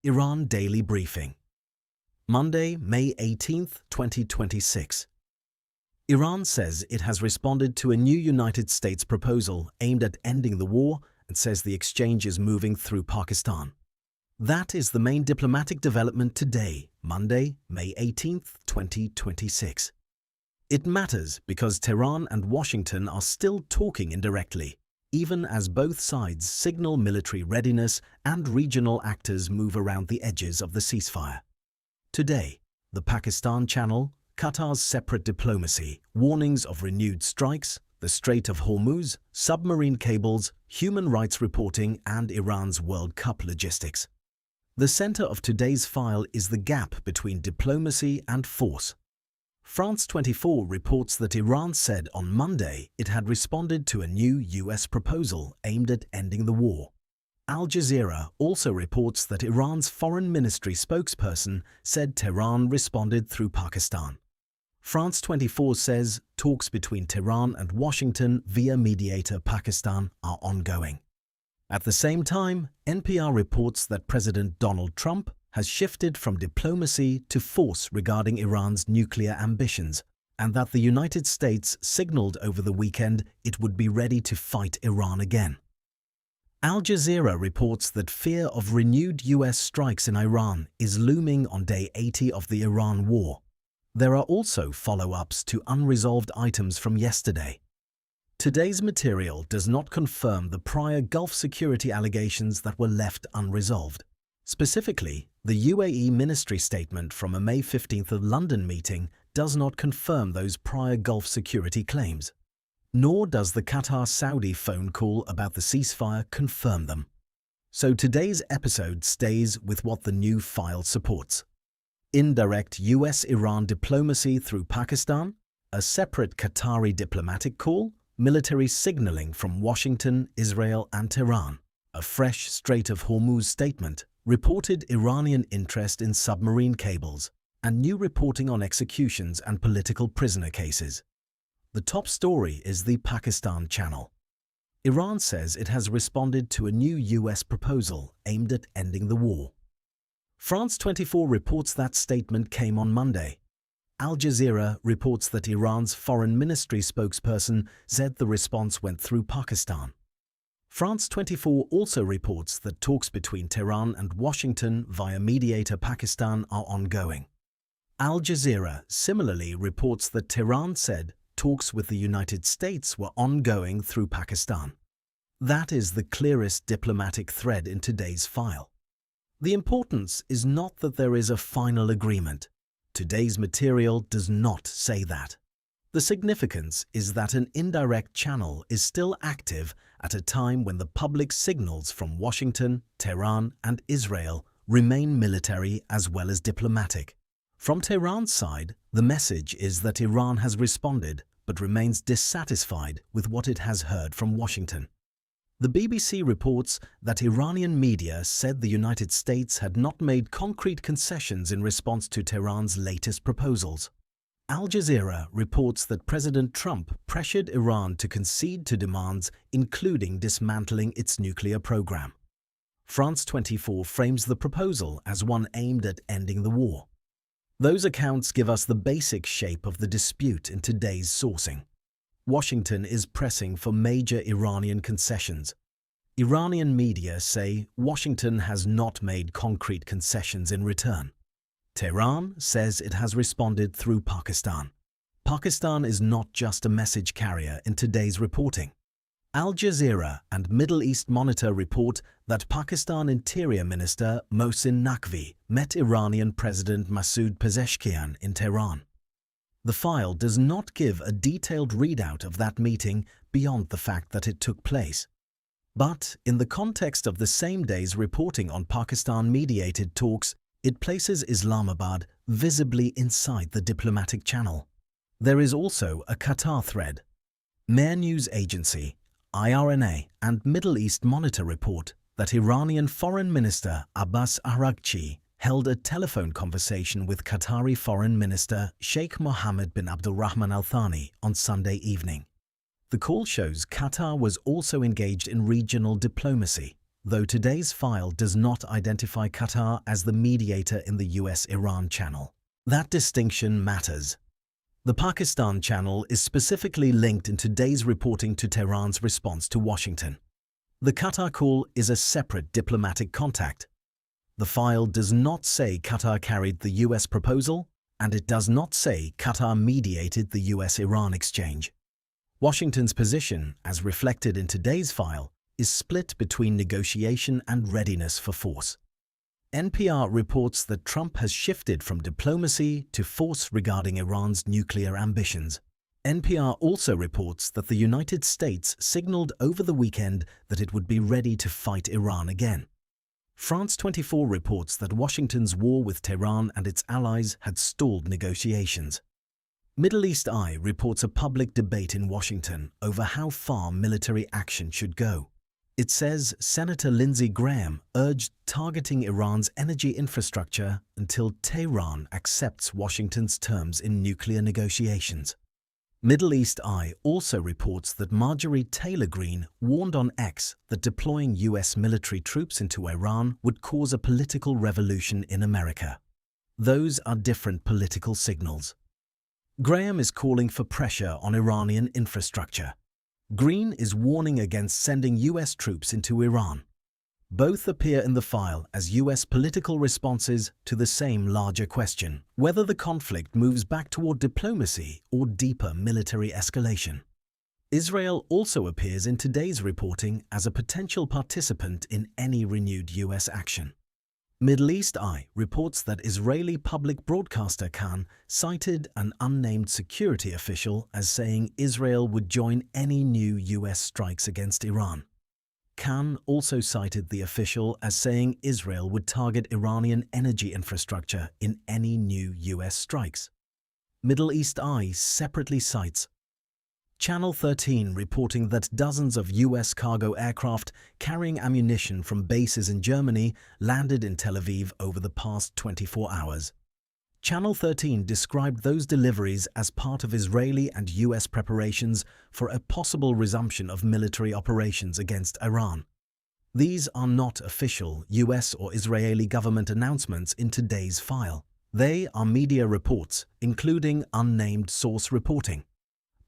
Iran Daily Briefing. Monday, May 18, 2026. Iran says it has responded to a new United States proposal aimed at ending the war and says the exchange is moving through Pakistan. That is the main diplomatic development today, Monday, May 18, 2026. It matters because Tehran and Washington are still talking indirectly, even as both sides signal military readiness and regional actors move around the edges of the ceasefire. Today, the Pakistan Channel, Qatar's separate diplomacy, warnings of renewed strikes, the Strait of Hormuz, submarine cables, human rights reporting, and Iran's World Cup logistics. The center of today's file is the gap between diplomacy and force. France 24 reports that Iran said on Monday it had responded to a new US proposal aimed at ending the war. Al Jazeera also reports that Iran's foreign ministry spokesperson said Tehran responded through Pakistan. France 24 says talks between Tehran and Washington via mediator Pakistan are ongoing. At the same time, NPR reports that President Donald Trump has shifted from diplomacy to force regarding Iran's nuclear ambitions, and that the United States signaled over the weekend it would be ready to fight Iran again. Al Jazeera reports that fear of renewed US strikes in Iran is looming on day 80 of the Iran war. There are also follow-ups to unresolved items from yesterday. Today's material does not confirm the prior Gulf security allegations that were left unresolved. Specifically, the UAE ministry statement from a May 15th London meeting does not confirm those prior Gulf security claims. Nor does the Qatar-Saudi phone call about the ceasefire confirm them. So today's episode stays with what the new file supports. Indirect US-Iran diplomacy through Pakistan, a separate Qatari diplomatic call, military signaling from Washington, Israel and Tehran, a fresh Strait of Hormuz statement, reported Iranian interest in submarine cables, and new reporting on executions and political prisoner cases. The top story is the Pakistan Channel. Iran says it has responded to a new US proposal aimed at ending the war. France 24 reports that statement came on Monday. Al Jazeera reports that Iran's foreign ministry spokesperson said the response went through Pakistan. France 24 also reports that talks between Tehran and Washington via mediator Pakistan are ongoing. Al Jazeera similarly reports that Tehran said talks with the United States were ongoing through Pakistan. That is the clearest diplomatic thread in today's file. The importance is not that there is a final agreement. Today's material does not say that. The significance is that an indirect channel is still active at a time when the public signals from Washington, Tehran and Israel remain military as well as diplomatic. From Tehran's side, the message is that Iran has responded but remains dissatisfied with what it has heard from Washington. The BBC reports that Iranian media said the United States had not made concrete concessions in response to Tehran's latest proposals. Al Jazeera reports that President Trump pressured Iran to concede to demands including dismantling its nuclear program. France 24 frames the proposal as one aimed at ending the war. Those accounts give us the basic shape of the dispute in today's sourcing. Washington is pressing for major Iranian concessions. Iranian media say Washington has not made concrete concessions in return. Tehran says it has responded through Pakistan. Pakistan is not just a message carrier in today's reporting. Al Jazeera and Middle East Monitor report that Pakistan Interior Minister Mohsin Naqvi met Iranian President Masoud Pezeshkian in Tehran. The file does not give a detailed readout of that meeting beyond the fact that it took place. But in the context of the same day's reporting on Pakistan-mediated talks, it places Islamabad visibly inside the diplomatic channel. There is also a Qatar thread. Mehr News Agency, IRNA and Middle East Monitor report that Iranian Foreign Minister Abbas Araghchi held a telephone conversation with Qatari Foreign Minister Sheikh Mohammed bin Abdulrahman Al Thani on Sunday evening. The call shows Qatar was also engaged in regional diplomacy, though today's file does not identify Qatar as the mediator in the US-Iran channel. That distinction matters. The Pakistan channel is specifically linked in today's reporting to Tehran's response to Washington. The Qatar call is a separate diplomatic contact. The file does not say Qatar carried the US proposal, and it does not say Qatar mediated the US-Iran exchange. Washington's position, as reflected in today's file, is split between negotiation and readiness for force. NPR reports that Trump has shifted from diplomacy to force regarding Iran's nuclear ambitions. NPR also reports that the United States signaled over the weekend that it would be ready to fight Iran again. France 24 reports that Washington's war with Tehran and its allies had stalled negotiations. Middle East Eye reports a public debate in Washington over how far military action should go. It says Senator Lindsey Graham urged targeting Iran's energy infrastructure until Tehran accepts Washington's terms in nuclear negotiations. Middle East Eye also reports that Marjorie Taylor Greene warned on X that deploying US military troops into Iran would cause a political revolution in America. Those are different political signals. Graham is calling for pressure on Iranian infrastructure. Greene is warning against sending US troops into Iran. Both appear in the file as US political responses to the same larger question, whether the conflict moves back toward diplomacy or deeper military escalation. Israel also appears in today's reporting as a potential participant in any renewed US action. Middle East Eye reports that Israeli public broadcaster Khan cited an unnamed security official as saying Israel would join any new US strikes against Iran. Khan also cited the official as saying Israel would target Iranian energy infrastructure in any new US strikes. Middle East Eye separately cites Channel 13 reporting that dozens of US cargo aircraft carrying ammunition from bases in Germany landed in Tel Aviv over the past 24 hours. Channel 13 described those deliveries as part of Israeli and US preparations for a possible resumption of military operations against Iran. These are not official US or Israeli government announcements in today's file. They are media reports, including unnamed source reporting.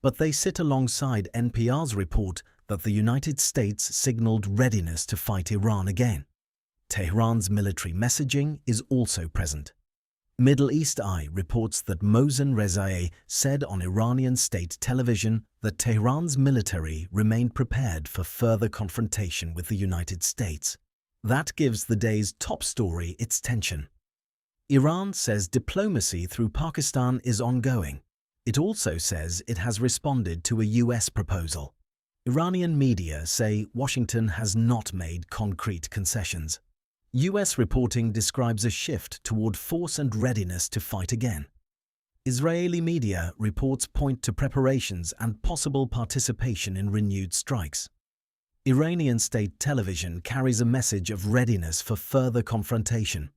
But they sit alongside NPR's report that the United States signaled readiness to fight Iran again. Tehran's military messaging is also present. Middle East Eye reports that Mohsen Rezaei said on Iranian state television that Tehran's military remained prepared for further confrontation with the United States. That gives the day's top story its tension. Iran says diplomacy through Pakistan is ongoing. It also says it has responded to a US proposal. Iranian media say Washington has not made concrete concessions. US reporting describes a shift toward force and readiness to fight again. Israeli media reports point to preparations and possible participation in renewed strikes. Iranian state television carries a message of readiness for further confrontation.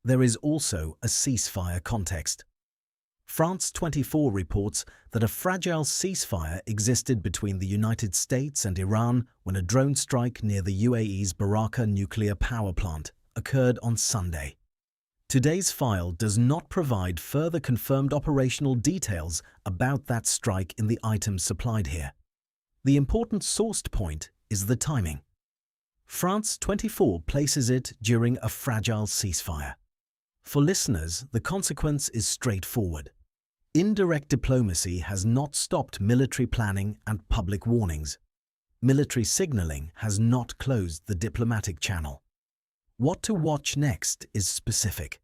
There is also a ceasefire context. France 24 reports that a fragile ceasefire existed between the United States and Iran when a drone strike near the UAE's Barakah nuclear power plant occurred on Sunday. Today's file does not provide further confirmed operational details about that strike in the items supplied here. The important sourced point is the timing. France 24 places it during a fragile ceasefire. For listeners, the consequence is straightforward. Indirect diplomacy has not stopped military planning and public warnings. Military signaling has not closed the diplomatic channel. What to watch next is specific.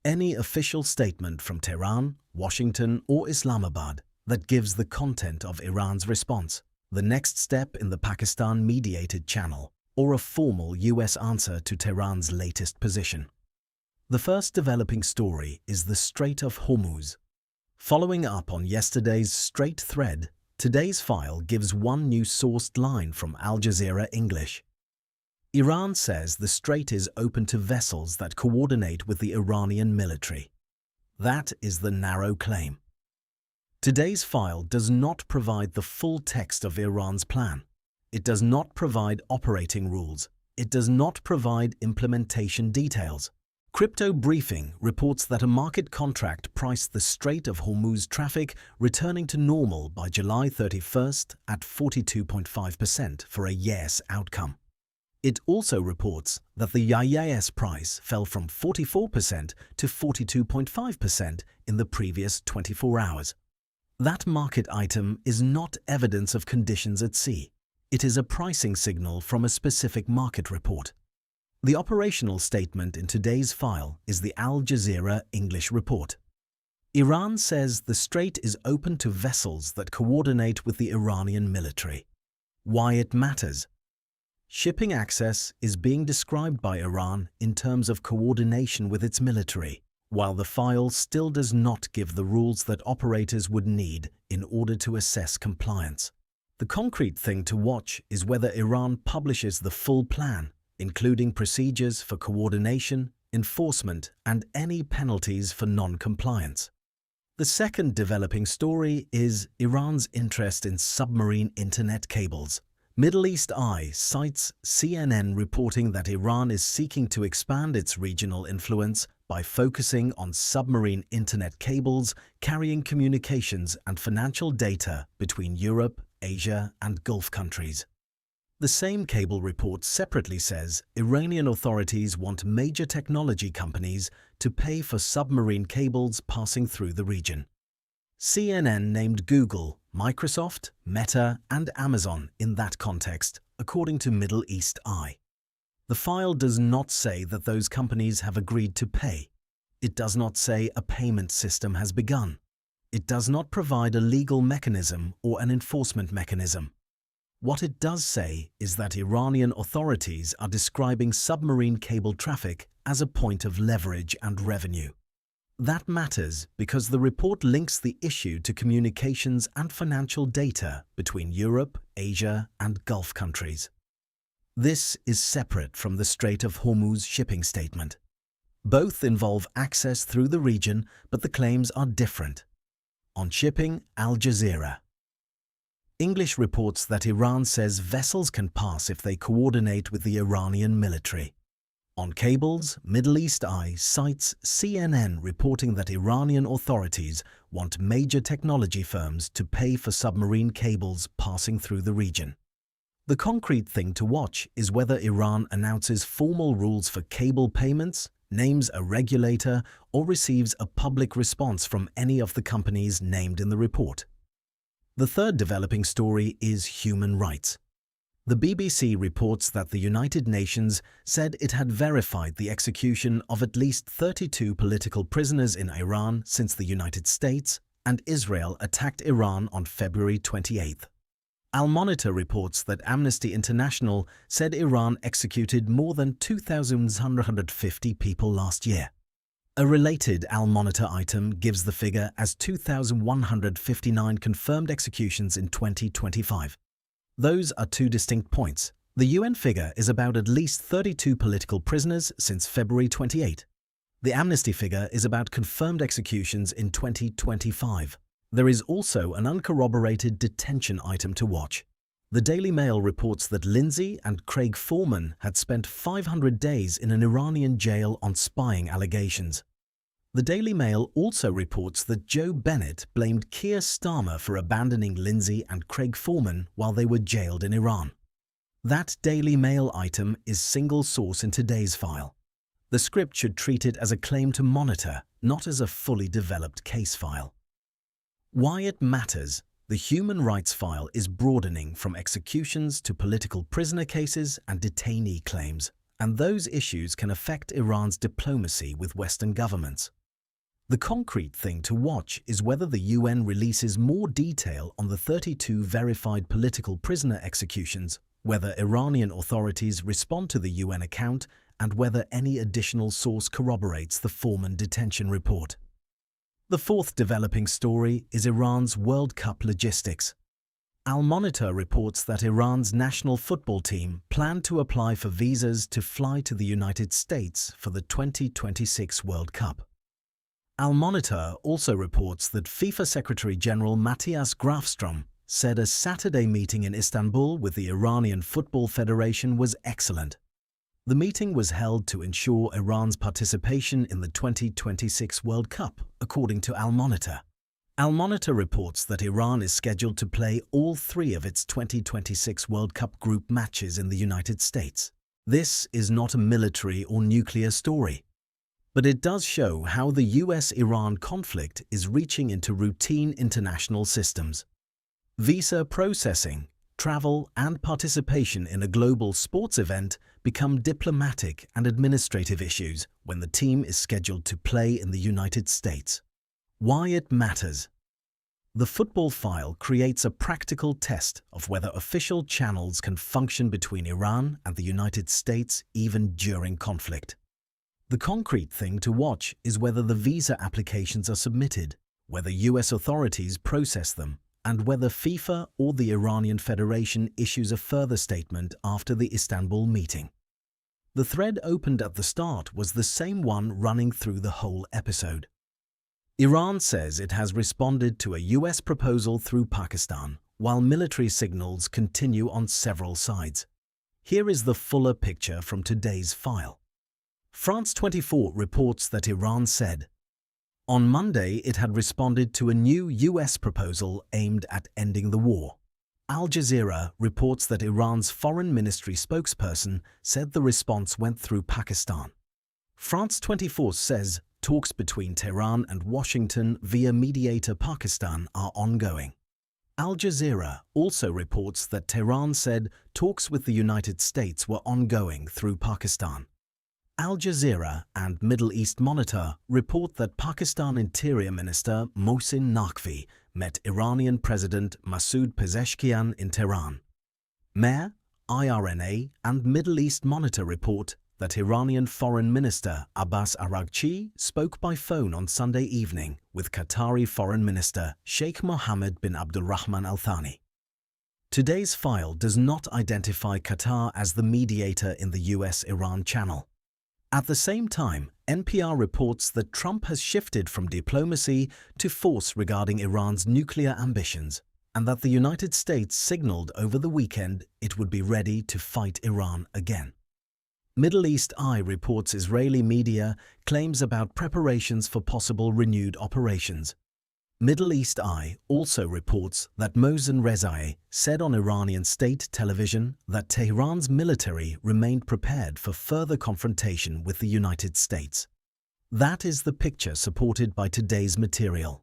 Any official statement from Tehran, Washington, or Islamabad that gives the content of Iran's response, the next step in the Pakistan-mediated channel, or a formal US answer to Tehran's latest position. The first developing story is the Strait of Hormuz. Following up on yesterday's Strait thread, today's file gives one new sourced line from Al Jazeera English. Iran says the strait is open to vessels that coordinate with the Iranian military. That is the narrow claim. Today's file does not provide the full text of Iran's plan. It does not provide operating rules, It does not provide implementation details. Crypto Briefing reports that a market contract priced the Strait of Hormuz traffic returning to normal by July 31st at 42.5% for a yes outcome. It also reports that the yes price fell from 44% to 42.5% in the previous 24 hours. That market item is not evidence of conditions at sea. It is a pricing signal from a specific market report. The operational statement in today's file is the Al Jazeera English report. Iran says the strait is open to vessels that coordinate with the Iranian military. Why it matters. Shipping access is being described by Iran in terms of coordination with its military, while the file still does not give the rules that operators would need in order to assess compliance. The concrete thing to watch is whether Iran publishes the full plan, including procedures for coordination, enforcement, and any penalties for non-compliance. The second developing story is Iran's interest in submarine internet cables. Middle East Eye cites CNN reporting that Iran is seeking to expand its regional influence by focusing on submarine internet cables carrying communications and financial data between Europe, Asia, and Gulf countries. The same cable report separately says Iranian authorities want major technology companies to pay for submarine cables passing through the region. CNN named Google, Microsoft, Meta, and Amazon in that context, according to Middle East Eye. The file does not say that those companies have agreed to pay. It does not say a payment system has begun. It does not provide a legal mechanism or an enforcement mechanism. What it does say is that Iranian authorities are describing submarine cable traffic as a point of leverage and revenue. That matters because the report links the issue to communications and financial data between Europe, Asia, and Gulf countries. This is separate from the Strait of Hormuz shipping statement. Both involve access through the region, but the claims are different. On shipping, Al Jazeera. English reports that Iran says vessels can pass if they coordinate with the Iranian military. On cables, Middle East Eye cites CNN reporting that Iranian authorities want major technology firms to pay for submarine cables passing through the region. The concrete thing to watch is whether Iran announces formal rules for cable payments, names a regulator, or receives a public response from any of the companies named in the report. The third developing story is human rights. The BBC reports that the United Nations said it had verified the execution of at least 32 political prisoners in Iran since the United States and Israel attacked Iran on February 28. Al Monitor reports that Amnesty International said Iran executed more than 2,150 people last year. A related Al Monitor item gives the figure as 2,159 confirmed executions in 2025. Those are two distinct points. The UN figure is about at least 32 political prisoners since February 28. The Amnesty figure is about confirmed executions in 2025. There is also an uncorroborated detention item to watch. The Daily Mail reports that Lindsay and Craig Foreman had spent 500 days in an Iranian jail on spying allegations. The Daily Mail also reports that Joe Bennett blamed Keir Starmer for abandoning Lindsay and Craig Foreman while they were jailed in Iran. That Daily Mail item is single source in today's file. The script should treat it as a claim to monitor, not as a fully developed case file. Why it matters. The human rights file is broadening from executions to political prisoner cases and detainee claims, and those issues can affect Iran's diplomacy with Western governments. The concrete thing to watch is whether the UN releases more detail on the 32 verified political prisoner executions, whether Iranian authorities respond to the UN account, and whether any additional source corroborates the Foreman detention report. The fourth developing story is Iran's World Cup logistics. Al Monitor reports that Iran's national football team planned to apply for visas to fly to the United States for the 2026 World Cup. Al Monitor also reports that FIFA Secretary-General Matthias Grafström said a Saturday meeting in Istanbul with the Iranian Football Federation was excellent. The meeting was held to ensure Iran's participation in the 2026 World Cup, according to Al Monitor. Al Monitor reports that Iran is scheduled to play all 3 of its 2026 World Cup group matches in the United States. This is not a military or nuclear story, but it does show how the US-Iran conflict is reaching into routine international systems. Visa processing, travel, and participation in a global sports event become diplomatic and administrative issues when the team is scheduled to play in the United States. Why it matters. The football file creates a practical test of whether official channels can function between Iran and the United States even during conflict. The concrete thing to watch is whether the visa applications are submitted, whether US authorities process them, and whether FIFA or the Iranian Federation issues a further statement after the Istanbul meeting. The thread opened at the start was the same one running through the whole episode. Iran says it has responded to a US proposal through Pakistan, while military signals continue on several sides. Here is the fuller picture from today's file. France 24 reports that Iran said, on Monday it had responded to a new US proposal aimed at ending the war. Al Jazeera reports that Iran's foreign ministry spokesperson said the response went through Pakistan. France 24 says talks between Tehran and Washington via mediator Pakistan are ongoing. Al Jazeera also reports that Tehran said talks with the United States were ongoing through Pakistan. Al Jazeera and Middle East Monitor report that Pakistan Interior Minister Mohsin Naqvi met Iranian President Masoud Pezeshkian in Tehran. MER, IRNA and Middle East Monitor report that Iranian Foreign Minister Abbas Araghchi spoke by phone on Sunday evening with Qatari Foreign Minister Sheikh Mohammed bin Abdulrahman Al Thani. Today's file does not identify Qatar as the mediator in the US-Iran channel. At the same time, NPR reports that Trump has shifted from diplomacy to force regarding Iran's nuclear ambitions, and that the United States signaled over the weekend it would be ready to fight Iran again. Middle East Eye reports Israeli media claims about preparations for possible renewed operations. Middle East Eye also reports that Mohsen Rezaei said on Iranian state television that Tehran's military remained prepared for further confrontation with the United States. That is the picture supported by today's material.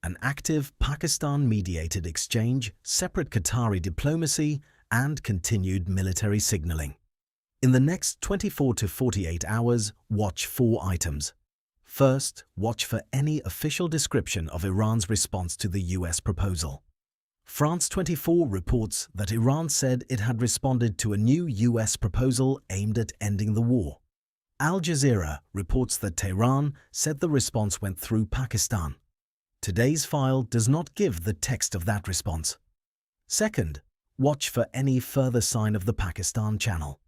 An active Pakistan-mediated exchange, separate Qatari diplomacy, and continued military signaling. In the next 24 to 48 hours, watch 4 items. First, watch for any official description of Iran's response to the US proposal. France 24 reports that Iran said it had responded to a new US proposal aimed at ending the war. Al Jazeera reports that Tehran said the response went through Pakistan. Today's file does not give the text of that response. Second, watch for any further sign of the Pakistan channel.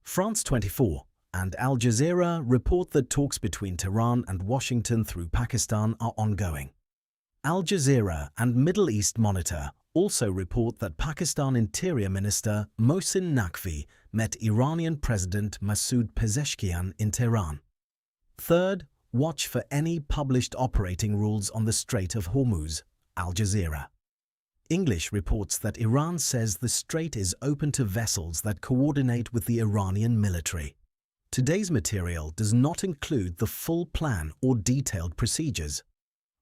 France 24 and Al Jazeera report that talks between Tehran and Washington through Pakistan are ongoing. Al Jazeera and Middle East Monitor also report that Pakistan Interior Minister Mohsin Naqvi met Iranian President Masoud Pezeshkian in Tehran. Third, watch for any published operating rules on the Strait of Hormuz. Al Jazeera. English reports that Iran says the strait is open to vessels that coordinate with the Iranian military. Today's material does not include the full plan or detailed procedures.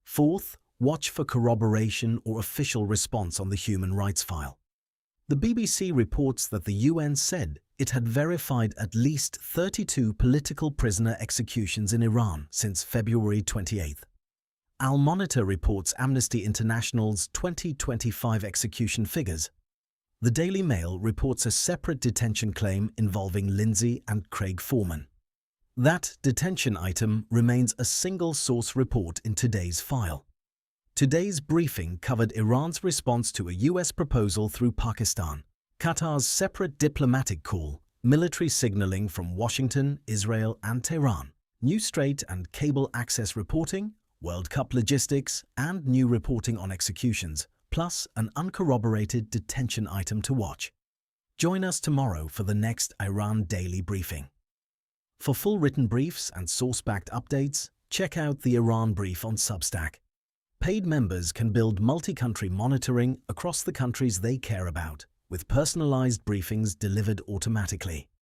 Fourth, watch for corroboration or official response on the human rights file. The BBC reports that the UN said it had verified at least 32 political prisoner executions in Iran since February 28. Al Monitor reports Amnesty International's 2025 execution figures. The Daily Mail reports a separate detention claim involving Lindsay and Craig Foreman. That detention item remains a single-source report in today's file. Today's briefing covered Iran's response to a US proposal through Pakistan, Qatar's separate diplomatic call, military signaling from Washington, Israel and Tehran, new strait and cable access reporting, World Cup logistics, and new reporting on executions, plus an uncorroborated detention item to watch. Join us tomorrow for the next Iran Daily Briefing. For full written briefs and source-backed updates, check out the Iran Brief on Substack. Paid members can build multi-country monitoring across the countries they care about, with personalized briefings delivered automatically.